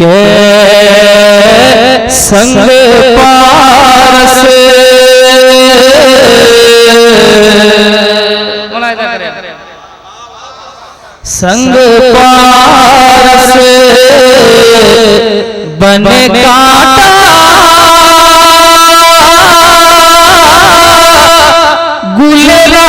के संग पारस संग पारस बने काटा गुलेरा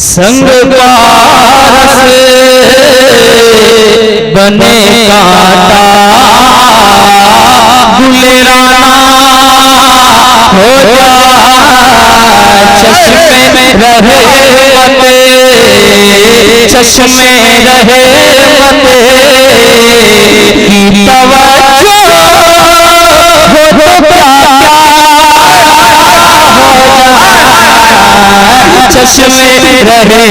संग पारस बने काटा गुलेराना हो चश्मे में रहे मते चश्मे रहे मते की तवज्जो हो चश्मे रहे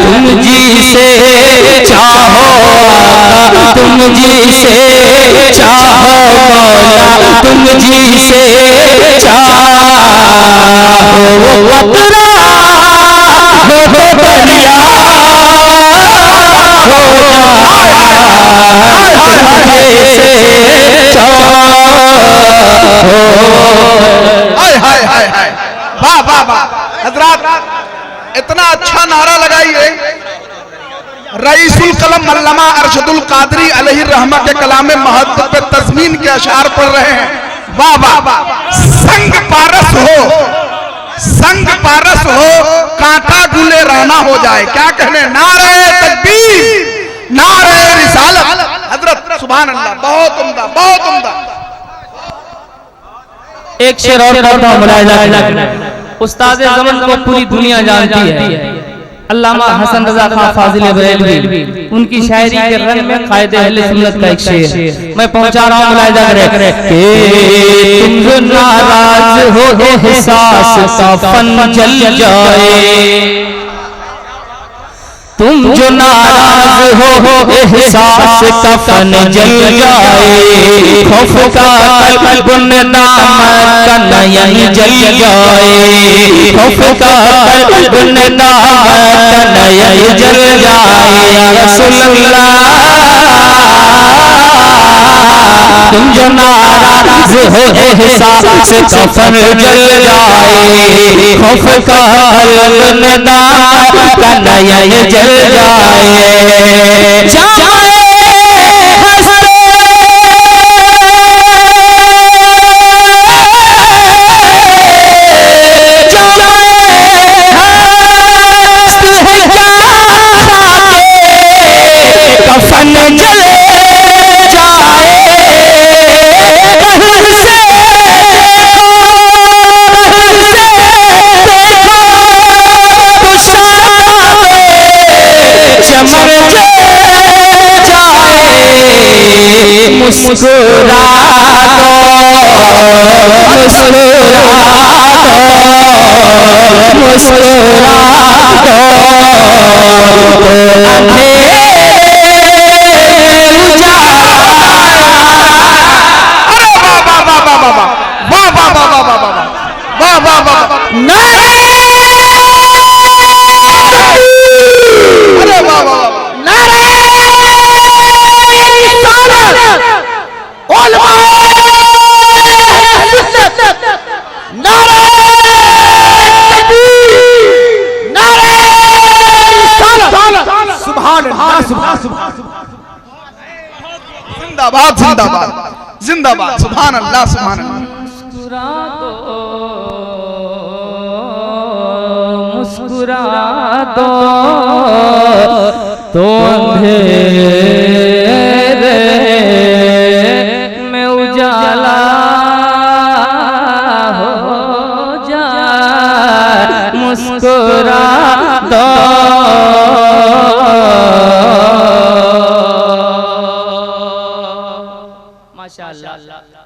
तुम जी से चाहो तुम जी से चाहो मौला तुम जी से चाहो अपना हो बलिया वाह वाह वाह हजरात, इतना अच्छा नारा लगाइए। रईसुल कलम अल्लामा अरशदुल कादरी अलैहि रहमा के कलाम महत्व पे तज़मीन के अशार पढ़ रहे हैं। वाह वाह वाह। संग पारस हो कांटा गुले राना हो जाए। क्या कहने, नारे तकबीर नारे रिसालत। हजरत सुभान अल्लाह, बहुत उम्दा बहुत उम्दा। एक शेर और पढ़ता हूं मुलाहिजा। उस्ताद ज़मान को पूरी दुनिया जानती है, अल्लामा हसन रजा खां फाजिल बरेलवी। उनकी शायरी के रंग में कायदे अहले सुन्नत का एक शेर मैं पहुंचा रहा हूं, मुलाहिजा करें। तुम जो नाराज हो एहसास का फन जल जाए, तुम जो नाराज हो एहसास का फन जल जाए, खौफ का कल्ब नामत का नयन जल जाए, खौफ का कल्ब नामत का नयन जल जाए। या रसूलल्लाह तुम जो नाराज हो एहसास का फन जल जाए, खौफ का कल्ब नामत का नयन जल मुस्कुरा दो मुस्कुरा दो मुस्कुरा दो जिंदाबाद जिंदाबाद जिंदाबाद। सुभान अल्लाह सुभान अल्लाह। मुस्कुरा दो तो अंधेरे मुस्कुरा दो माशाअल्लाह।